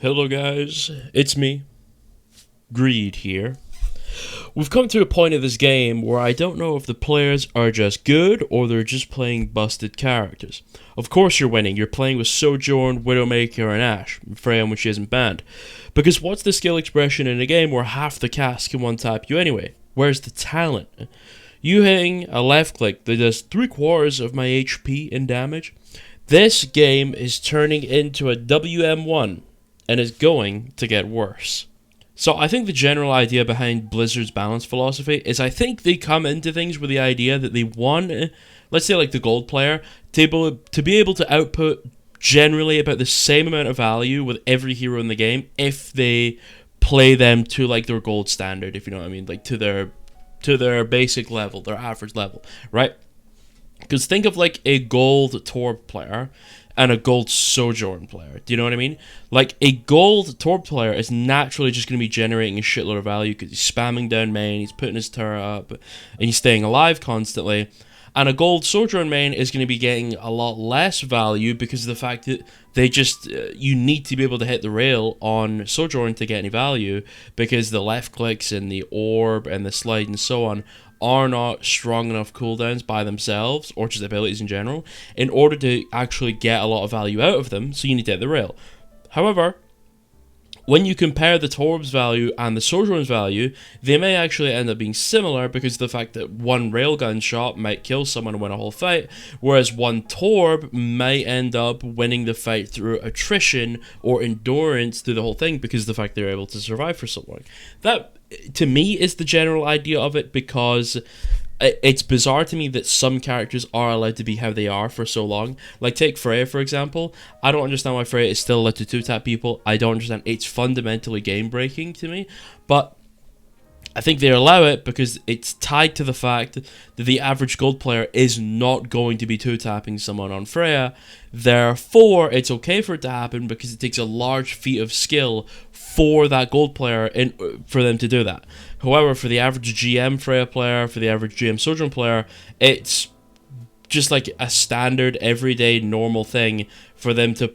Hello guys, it's me, Greed here. We've come to a point of this game where I don't know if the players are just good or they're just playing busted characters. Of course you're winning, you're playing with Sojourn, Widowmaker and Ashe, Freya when she isn't banned. Because what's the skill expression in a game where half the cast can one-tap you anyway? Where's the talent? You hitting a left click that does 3/4 of my HP in damage? This game is turning into a WM1 and is going to get worse. So I think the general idea behind Blizzard's balance philosophy is I think they come into things with the idea that they want, let's say like the gold player, to be able to output generally about the same amount of value with every hero in the game if they play them to like their gold standard, if you know what I mean, like to their basic level, their average level, right? Because think of like a gold Torb player and a gold Sojourn player. Do you know what I mean? Like a gold Torb player is naturally just going to be generating a shitload of value because he's spamming down main, he's putting his turret up, and he's staying alive constantly. And a gold Sojourn main is going to be getting a lot less value because of the fact that they just, you need to be able to hit the rail on Sojourn to get any value because the left clicks and the orb and the slide and so on are not strong enough cooldowns by themselves, or just abilities in general, in order to actually get a lot of value out of them, so you need to hit the rail. However, when you compare the Torb's value and the Sojourn's value, they may actually end up being similar because of the fact that one railgun shot might kill someone and win a whole fight, whereas one Torb might end up winning the fight through attrition or endurance through the whole thing because of the fact they're able to survive for so long. That, to me, is the general idea of it, because it's bizarre to me that some characters are allowed to be how they are for so long. Like, take Freya, for example. I don't understand why Freya is still allowed to two-tap people. I don't understand. It's fundamentally game-breaking to me. But I think they allow it because it's tied to the fact that the average gold player is not going to be two-tapping someone on Freya. Therefore, it's okay for it to happen because it takes a large feat of skill for that gold player for them to do that. However, for the average GM Freya player, for the average GM Sojourn player, it's just like a standard, everyday, normal thing for them to,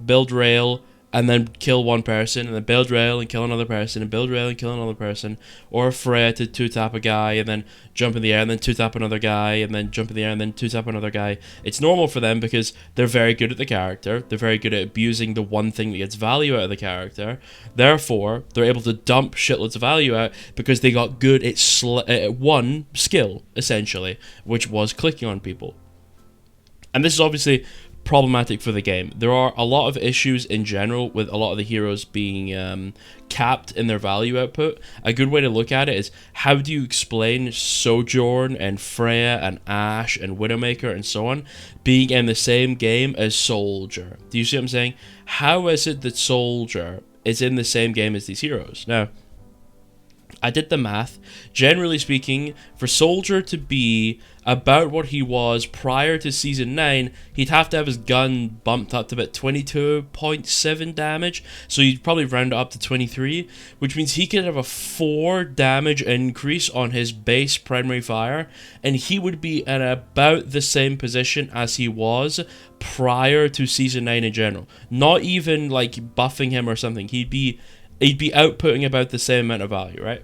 build rail and then kill one person, and then build rail and kill another person, and build rail and kill another person, or Freya to two-tap a guy, and then jump in the air, and then two-tap another guy, and then jump in the air, and then two-tap another guy. It's normal for them because they're very good at the character, they're very good at abusing the one thing that gets value out of the character, therefore, they're able to dump shitloads of value out because they got good at one skill, essentially, which was clicking on people. And this is obviously problematic for the game. There are a lot of issues in general with a lot of the heroes being capped in their value output. A good way to look at it is, how do you explain Sojourn and Freya and Ashe and Widowmaker and so on being in the same game as Soldier? Do you see what I'm saying? How is it that Soldier is in the same game as these heroes? Now, I did the math. Generally speaking, for Soldier to be about what he was prior to Season 9, he'd have to have his gun bumped up to about 22.7 damage, so you'd probably round it up to 23, which means he could have a 4 damage increase on his base primary fire, and he would be in about the same position as he was prior to Season 9 in general. Not even like buffing him or something. He'd be outputting about the same amount of value, right?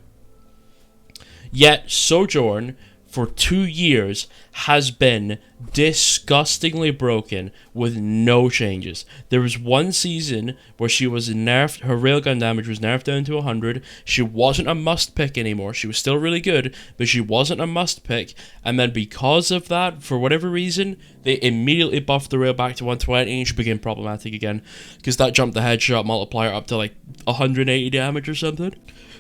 Yet Sojourn, for 2 years, has been disgustingly broken with no changes. There was one season where she was nerfed, her railgun damage was nerfed down to 100, she wasn't a must pick anymore, she was still really good, but she wasn't a must pick, and then because of that, for whatever reason, they immediately buffed the rail back to 120, and she became problematic again, because that jumped the headshot multiplier up to like 180 damage or something.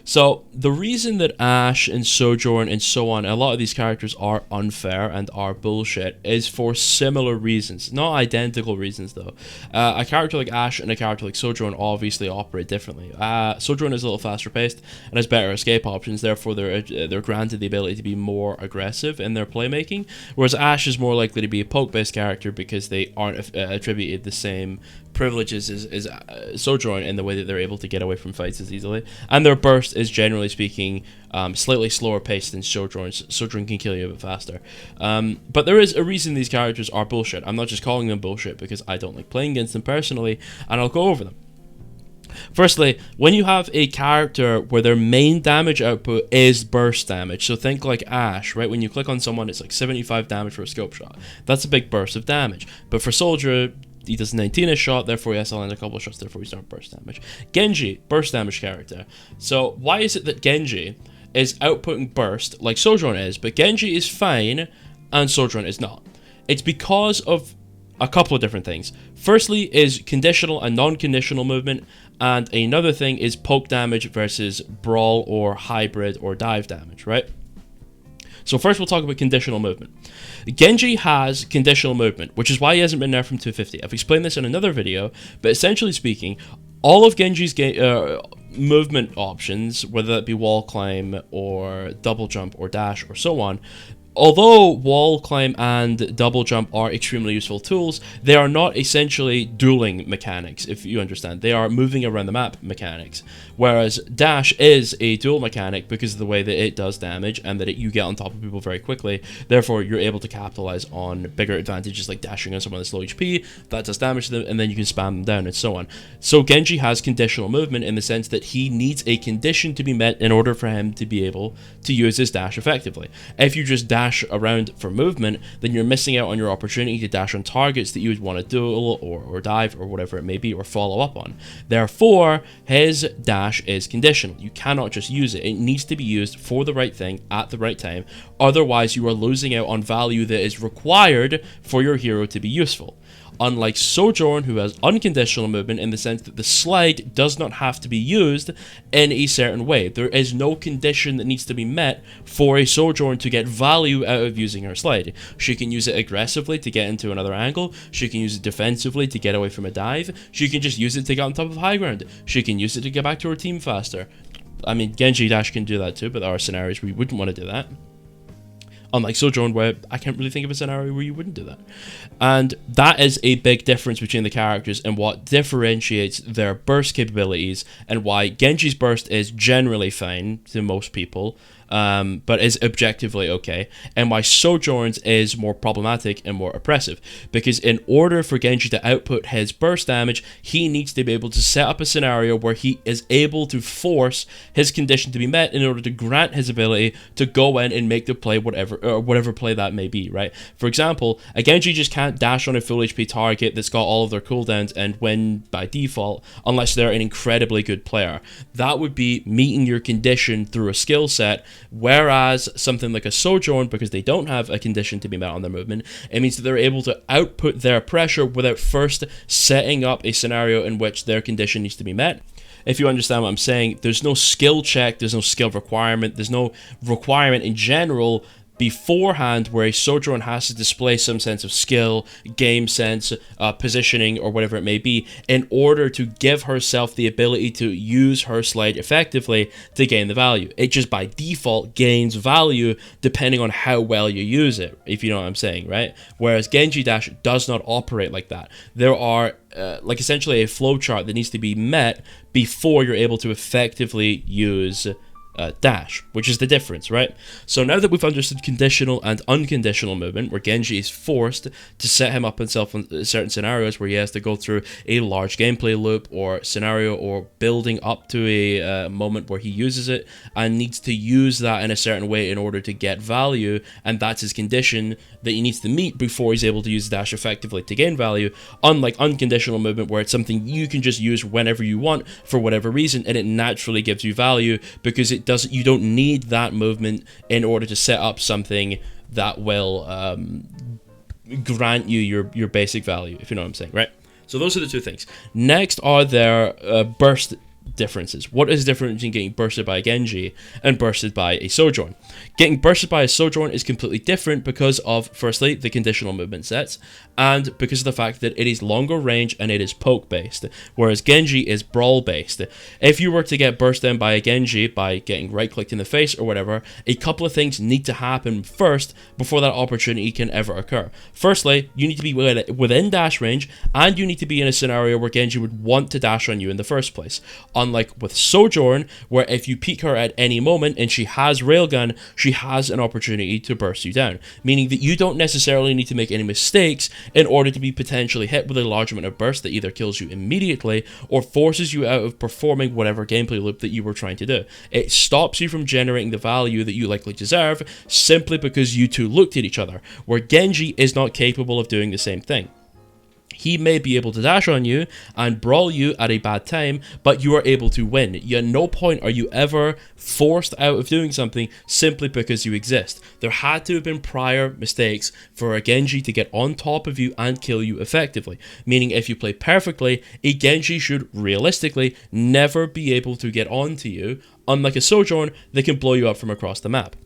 So, the reason that Ashe and Sojourn and so on, a lot of these characters are unfair and are bullshit, is for similar reasons. Not identical reasons, though. A character like Ashe and a character like Sojourn obviously operate differently. Sojourn is a little faster paced and has better escape options, therefore they're granted the ability to be more aggressive in their playmaking, whereas Ashe is more likely to be a poke-based character because they aren't attributed the same privileges as Sojourn in the way that they're able to get away from fights as easily, and their burst is generally speaking slightly slower paced than Sojourn's. Sojourn can kill you a bit faster, but there is a reason these characters are bullshit. I'm not just calling them bullshit because I don't like playing against them personally, and I'll go over them. Firstly, when you have a character where their main damage output is burst damage, so think like Ashe, right? When you click on someone, it's like 75 damage for a scope shot. That's a big burst of damage. But for Soldier, he does 19 a shot, therefore he has to land a couple of shots, therefore he's not burst damage. Genji, burst damage character. So why is it that Genji is outputting burst like Sojourn is, but Genji is fine and Sojourn is not? It's because of a couple of different things. Firstly is conditional and non-conditional movement, and another thing is poke damage versus brawl or hybrid or dive damage, right? So first we'll talk about conditional movement. Genji has conditional movement, which is why he hasn't been nerfed from 250. I've explained this in another video, but essentially speaking, all of Genji's movement options, whether that be wall climb or double jump or dash or so on, although wall climb and double jump are extremely useful tools, they are not essentially dueling mechanics, if you understand. They are moving around the map mechanics. Whereas dash is a duel mechanic because of the way that it does damage and that you get on top of people very quickly. Therefore, you're able to capitalize on bigger advantages like dashing on someone that's low HP, that does damage to them, and then you can spam them down and so on. So Genji has conditional movement in the sense that he needs a condition to be met in order for him to be able to use his dash effectively. If you just dash around for movement, then you're missing out on your opportunity to dash on targets that you would want to duel or dive or whatever it may be or follow up on. Therefore, his dash is conditional. You cannot just use it. It needs to be used for the right thing at the right time. Otherwise, you are losing out on value that is required for your hero to be useful. Unlike Sojourn, who has unconditional movement in the sense that the slide does not have to be used in a certain way. There is no condition that needs to be met for a Sojourn to get value out of using her slide. She can use it aggressively to get into another angle. She can use it defensively to get away from a dive. She can just use it to get on top of high ground. She can use it to get back to her team faster. I mean, Genji Dash can do that too, but there are scenarios where you wouldn't want to do that. Unlike Sojourn, where I can't really think of a scenario where you wouldn't do that. And that is a big difference between the characters and what differentiates their burst capabilities and why Genji's burst is generally fine to most people, but is objectively okay, and why Sojourn's is more problematic and more oppressive. Because in order for Genji to output his burst damage, he needs to be able to set up a scenario where he is able to force his condition to be met in order to grant his ability to go in and make the play whatever play that may be, right? For example, a Genji just can't dash on a full HP target that's got all of their cooldowns and win by default unless they're an incredibly good player. That would be meeting your condition through a skill set. Whereas something like a Sojourn, because they don't have a condition to be met on their movement, it means that they're able to output their pressure without first setting up a scenario in which their condition needs to be met. If you understand what I'm saying, there's no skill check, there's no skill requirement, there's no requirement in general beforehand where a Sojourn has to display some sense of skill, game sense, positioning, or whatever it may be, in order to give herself the ability to use her slide effectively to gain the value. It just by default gains value depending on how well you use it, if you know what I'm saying, right? Whereas Genji Dash does not operate like that. There are like essentially a flowchart that needs to be met before you're able to effectively use dash, which is the difference, right? So now that we've understood conditional and unconditional movement, where Genji is forced to set him up himself in certain scenarios where he has to go through a large gameplay loop or scenario or building up to a moment where he uses it and needs to use that in a certain way in order to get value, and that's his condition that he needs to meet before he's able to use dash effectively to gain value, unlike unconditional movement where it's something you can just use whenever you want for whatever reason and it naturally gives you value because you don't need that movement in order to set up something that will grant you your basic value, if you know what I'm saying, right? So those are the two things. Next are their burst differences. What is different between getting bursted by a Genji and bursted by a Sojourn? Getting bursted by a Sojourn is completely different because of, firstly, the conditional movement sets, and because of the fact that it is longer range and it is poke based, whereas Genji is brawl based. If you were to get burst down by a Genji by getting right clicked in the face or whatever, a couple of things need to happen first before that opportunity can ever occur. Firstly, you need to be within dash range, and you need to be in a scenario where Genji would want to dash on you in the first place. Unlike with Sojourn, where if you peek her at any moment and she has Railgun, she has an opportunity to burst you down, meaning that you don't necessarily need to make any mistakes in order to be potentially hit with a large amount of burst that either kills you immediately or forces you out of performing whatever gameplay loop that you were trying to do. It stops you from generating the value that you likely deserve simply because you two looked at each other, where Genji is not capable of doing the same thing. He may be able to dash on you and brawl you at a bad time, but you are able to win. At no point are you ever forced out of doing something simply because you exist. There had to have been prior mistakes for a Genji to get on top of you and kill you effectively. Meaning if you play perfectly, a Genji should realistically never be able to get onto you, unlike a Sojourn that can blow you up from across the map.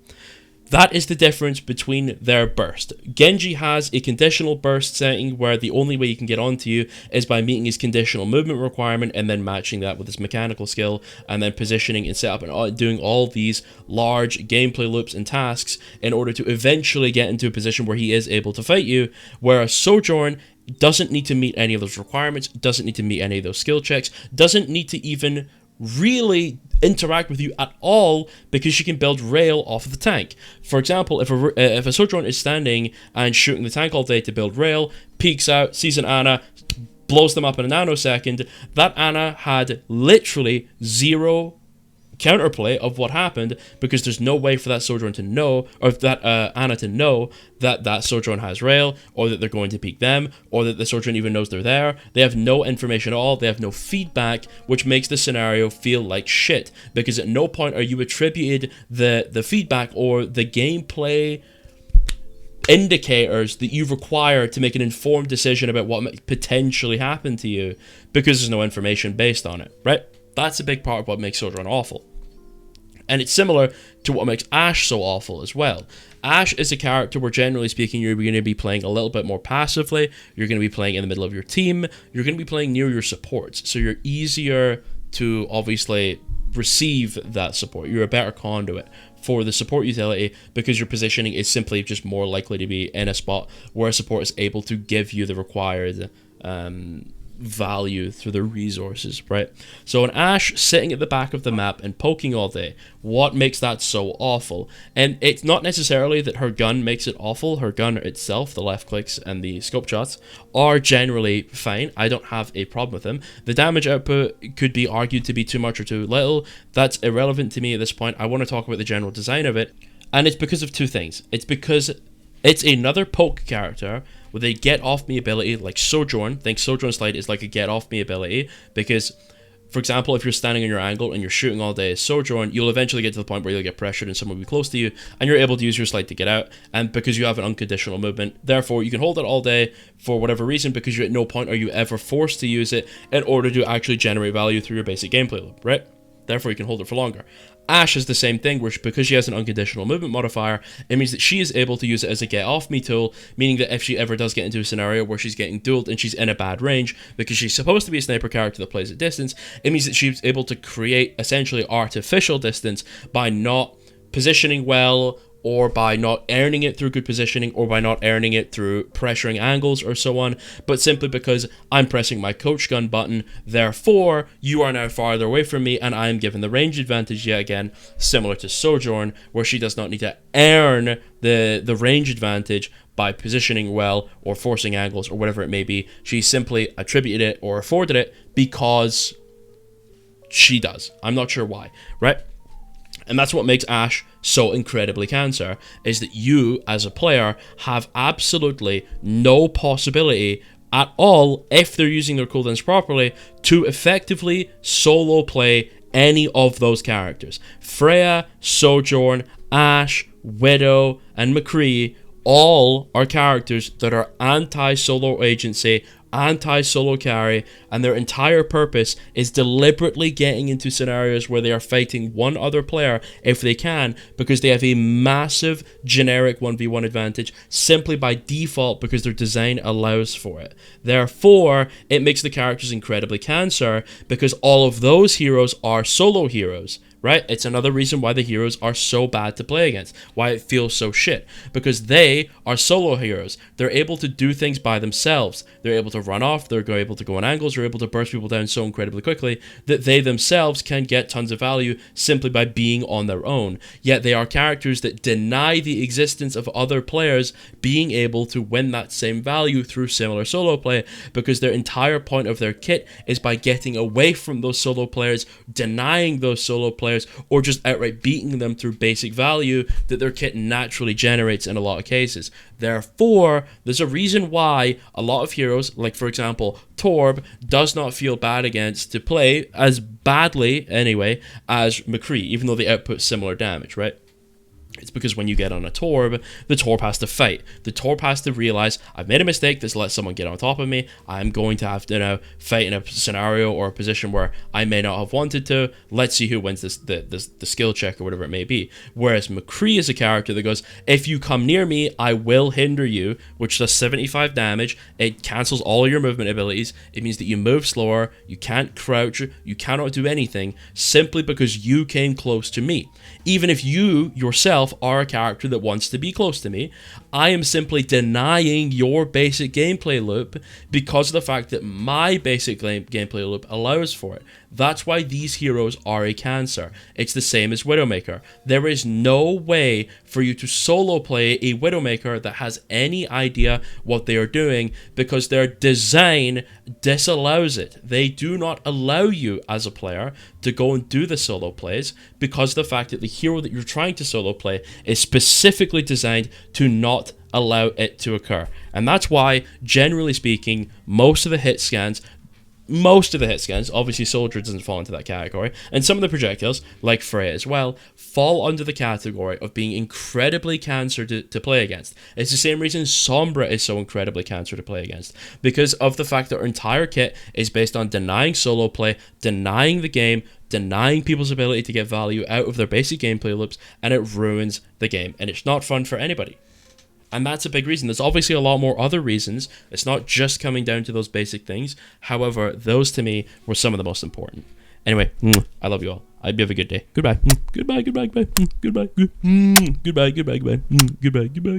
That is the difference between their burst. Genji has a conditional burst setting where the only way he can get onto you is by meeting his conditional movement requirement and then matching that with his mechanical skill and then positioning and setup and doing all these large gameplay loops and tasks in order to eventually get into a position where he is able to fight you, whereas Sojourn doesn't need to meet any of those requirements, doesn't need to meet any of those skill checks, doesn't need to even really interact with you at all because she can build rail off of the tank. For example, if a Sojourn is standing and shooting the tank all day to build rail, peeks out, sees an Ana, blows them up in a nanosecond, that Ana had literally zero counterplay of what happened because there's no way for that Sojourn to know, or that Ana to know that that Sojourn has rail, or that they're going to peek them, or that the Sojourn even knows they're there. They have no information at all. They have no feedback, which makes the scenario feel like shit because at no point are you attributed the feedback or the gameplay indicators that you require to make an informed decision about what might potentially happen to you because there's no information based on it, right? That's a big part of what makes Sojourn awful. And it's similar to what makes Ashe so awful as well. Ashe is a character where, generally speaking, you're going to be playing a little bit more passively. You're going to be playing in the middle of your team. You're going to be playing near your supports. So you're easier to, obviously, receive that support. You're a better conduit for the support utility because your positioning is simply just more likely to be in a spot where a support is able to give you the required value through the resources, right? So an Ashe sitting at the back of the map and poking all day, what makes that so awful? And it's not necessarily that her gun makes it awful. Her gun itself, the left clicks and the scope shots, are generally fine. I don't have a problem with them. The damage output could be argued to be too much or too little. That's irrelevant to me at this point. I want to talk about the general design of it, and it's because of two things. It's because it's another poke character with a get off me ability like Sojourn. Think Sojourn Slide is like a get off me ability because, for example, if you're standing in your angle and you're shooting all day as Sojourn, you'll eventually get to the point where you'll get pressured and someone will be close to you and you're able to use your slide to get out. And because you have an unconditional movement, therefore you can hold it all day for whatever reason because you at no point are you ever forced to use it in order to actually generate value through your basic gameplay loop, right? Therefore you can hold it for longer. Ashe is the same thing, where because she has an unconditional movement modifier, it means that she is able to use it as a get-off-me tool, meaning that if she ever does get into a scenario where she's getting dueled and she's in a bad range, because she's supposed to be a sniper character that plays at distance, it means that she's able to create essentially artificial distance by not positioning well, or by not earning it through good positioning, or by not earning it through pressuring angles or so on, but simply because I'm pressing my coach gun button, therefore you are now farther away from me and I am given the range advantage yet again, similar to Sojourn, where she does not need to earn the range advantage by positioning well or forcing angles or whatever it may be. She simply attributed it or afforded it because she does. I'm not sure why, right? And that's what makes Ashe so incredibly cancer, is that you, as a player, have absolutely no possibility at all, if they're using their cooldowns properly, to effectively solo play any of those characters. Freya, Sojourn, Ashe, Widow, and McCree all are characters that are anti-solo agency, anti-solo carry, and their entire purpose is deliberately getting into scenarios where they are fighting one other player if they can, because they have a massive generic 1v1 advantage simply by default because their design allows for it. Therefore, it makes the characters incredibly cancer because all of those heroes are solo heroes, right? It's another reason why the heroes are so bad to play against, why it feels so shit, because they are solo heroes. They're able to do things by themselves. They're able to run off, they're able to go on angles, they're able to burst people down so incredibly quickly that they themselves can get tons of value simply by being on their own. Yet they are characters that deny the existence of other players being able to win that same value through similar solo play, because their entire point of their kit is by getting away from those solo players, denying those solo players, or just outright beating them through basic value that their kit naturally generates in a lot of cases. Therefore, there's a reason why a lot of heroes, like for example Torb, does not feel bad against to play as badly anyway as McCree, even though they output similar damage, right? It's because when you get on a Torb, the Torb has to fight. The Torb has to realize, I've made a mistake, this let someone get on top of me, I'm going to have to now fight in a scenario or a position where I may not have wanted to, let's see who wins the skill check or whatever it may be. Whereas McCree is a character that goes, if you come near me, I will hinder you, which does 75 damage, it cancels all your movement abilities, it means that you move slower, you can't crouch, you cannot do anything, simply because you came close to me. Even if you yourself are a character that wants to be close to me, I am simply denying your basic gameplay loop because of the fact that my basic gameplay loop allows for it. That's why these heroes are a cancer. It's the same as Widowmaker. There is no way for you to solo play a Widowmaker that has any idea what they are doing, because their design disallows it. They do not allow you as a player to go and do the solo plays because of the fact that the hero that you're trying to solo play is specifically designed to not allow it to occur. And that's why, generally speaking, most of the hit scans, obviously Soldier doesn't fall into that category, and some of the projectiles, like Freya as well, fall under the category of being incredibly cancer to play against. It's the same reason Sombra is so incredibly cancer to play against, because of the fact that our entire kit is based on denying solo play, denying the game, denying people's ability to get value out of their basic gameplay loops, and it ruins the game, and it's not fun for anybody. And that's a big reason. There's obviously a lot more other reasons. It's not just coming down to those basic things. However, those to me were some of the most important. Anyway, I love you all. I hope you have a good day. Goodbye. Goodbye. Goodbye. Goodbye. Goodbye. Goodbye. Goodbye. Goodbye. Goodbye. Goodbye.